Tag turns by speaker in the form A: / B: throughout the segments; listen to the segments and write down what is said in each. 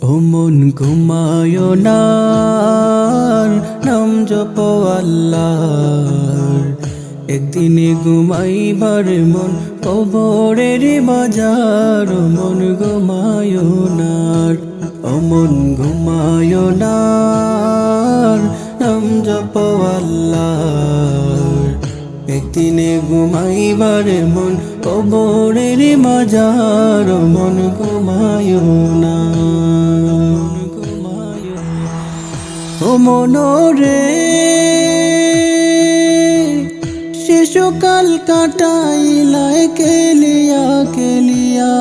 A: ও মন ঘুমায় না, নাম জপ আল্লাহর। একদিনে ঘুমাইবার মন কবরের বাজার। ও মন ঘুমায় না, ও মন ঘুমায় না, নাম জপ আল্লাহর। একদিনে ঘুমাইবার মন কবরের মাজার। ও মন ঘুমায় না, ও মনরে শিশুকাল কাটাইলায় কেলিয়া কেলিয়া।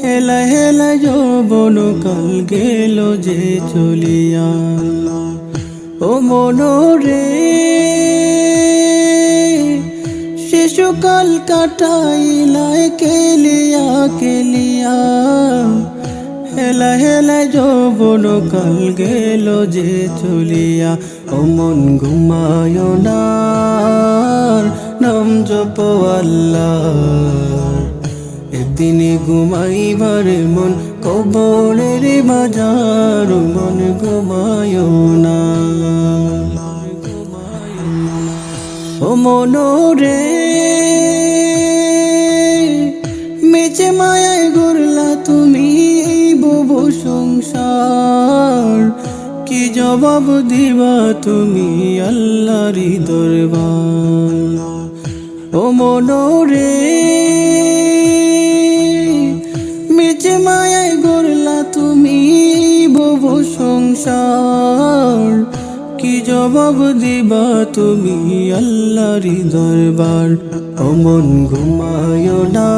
A: হেলা হেলা যৌবন কাল গেল যে চলিয়া। ও মনরে শিশুকাল কাটাইলায় কেলিয়া কেলিয়া। হেলা হেলা যৌবন কাল গেল যে চলিয়া। ও মন ঘুমায় না, নাম জপ আল্লাহর। একদিনে ঘুমাইবার মন কবরের বাজার। ও মন ঘুমায় না, ও মনরে মেচে মায়ায় গড়লা তুমি ববু সংসার। কি জবাব দিবা তুমি আল্লাহরি দরবার। ও মনরে মেচে মায়ায় গড়লা তুমি ববু সংসার। কি জবাব দিবা তুমি আল্লাহরি দরবার। ও মন ঘুমায় না,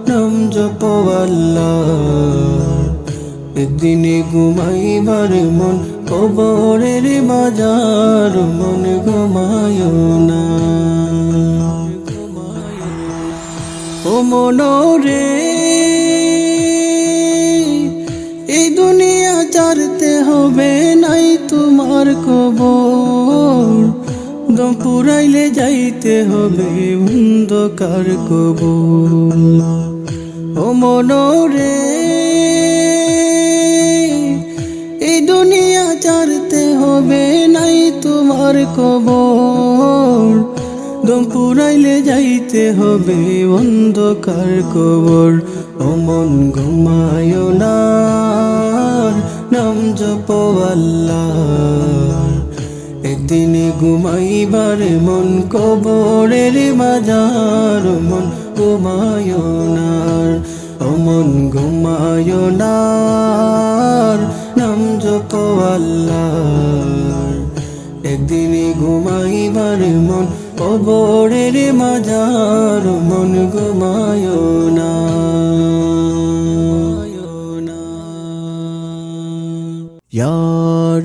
A: নাম জপ আল্লাহর। একদিনে ঘুমাইবার মন কবরের বাজার। ও মন ঘুমায় না, ও মনরে এই দুনিয়া ছাড়তে হবে নাই তোমার কবর। দম পুরাইলে যাইতে হবে অন্ধকার কবর। ও মনরে এই দুনিয়া ছাড়তে হবে নাই তোমার কবর। দম পুরাইলে যাইতে হবে অন্ধকার কবর। ও মন ঘুমায় না, নাম জপ আল্লাহর। একদিনে ঘুমাইবার মন কবরের বাজার। ও মন ঘুমায় না, ও মন ঘুমায় না, নাম জপ আল্লাহর। একদিনে ঘুমাইবার মন কবরের মাজার। ও মন ঘুমায় না। ইয়া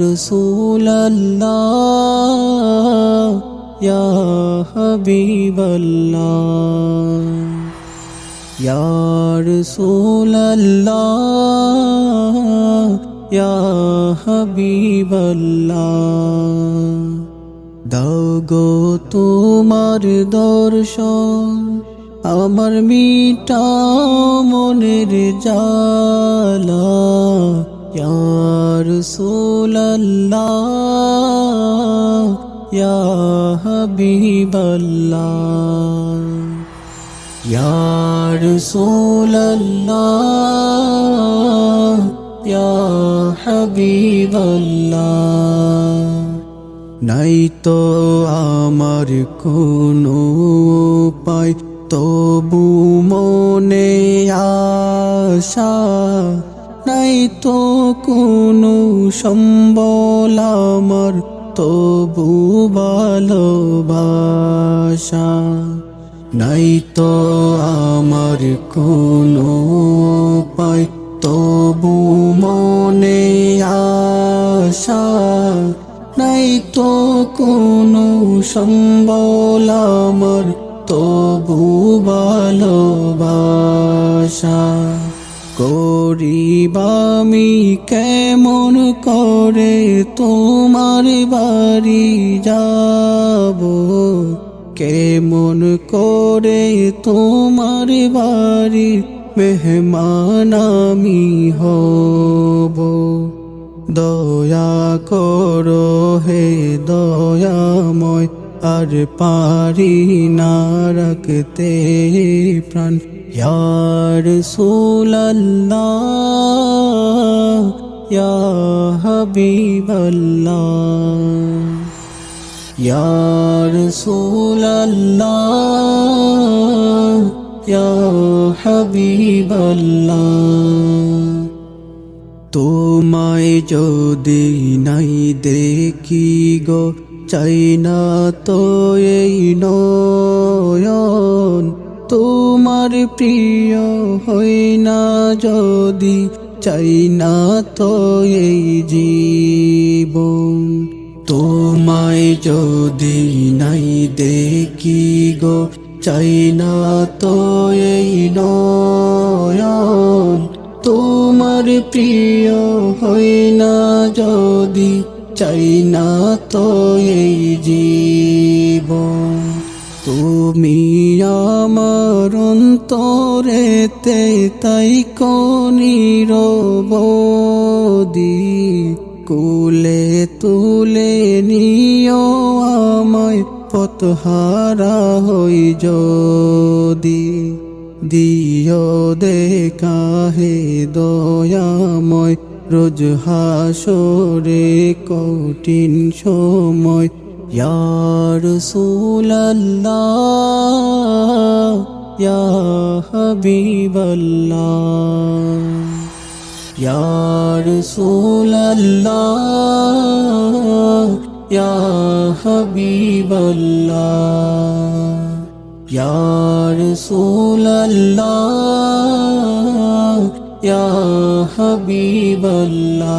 A: রাসূলাল্লাহ ইয়া হাবিবাল্লাহ, ইয়া রাসূলাল্লাহ ইয়া হাবিবাল্লাহ। দাও গো তোমার দর্শন আমার মিটাও মনের জ্বালা। ইয়া রাসূলাল্লাহ ইয়া হাবিবাল্লাহ, ইয়া রাসূলাল্লাহ ইয়া হাবিবাল্লাহ। নাই তো আমার কোনো উপায়, তবু মনে আশা। নাই তো কোনো সম্বল আমার, তবু ভালোবাসা। নাই তো আমার কোনো উপায়, তবু মনে আশা। নাই তো কোনো সম্বল আমার, তবু ভালোবাসা। করিবামি কেমন করে তোমার বাড়ি যাব, কেমন করে তোমার বাড়ি মেহমান আমি হব। দয়া করো হে দয়াময়, আর পারি না রাখতে প্রাণ। ইয়া রাসূলাল্লাহ, ইয়া হাবিবাল্লাহ, ইয়া রাসূলাল্লাহ, ইয়া হাবিবাল্লাহ। তোমায় যদি নাই দেখি গো, চাই না তো এই নয়ন। তোমার প্রিয় হই না যদি, চাই না তো এই জীবন। তোমায় যদি নাই দেখি গো, চাই না তো এই নয়ন। তোমার প্রিয় হই না যদি, চাই না তো এই জীবন। তুমি আমার অন্তরেতে তাই নিরবধি, কোলে তুলে নিও আমায় পথহারা হই যদি। দিও দেখা হে দয়াময়, রোজ হাসরে কঠিন সময়। ইয়া রাসূলাল্লাহ, ইয়া হাবিবাল্লাহ, ইয়া রাসূলাল্লাহ, ইয়া হাবিবাল্লাহ, ইয়া রাসূলাল্লাহ, ইয়া হাবিবাল্লাহ।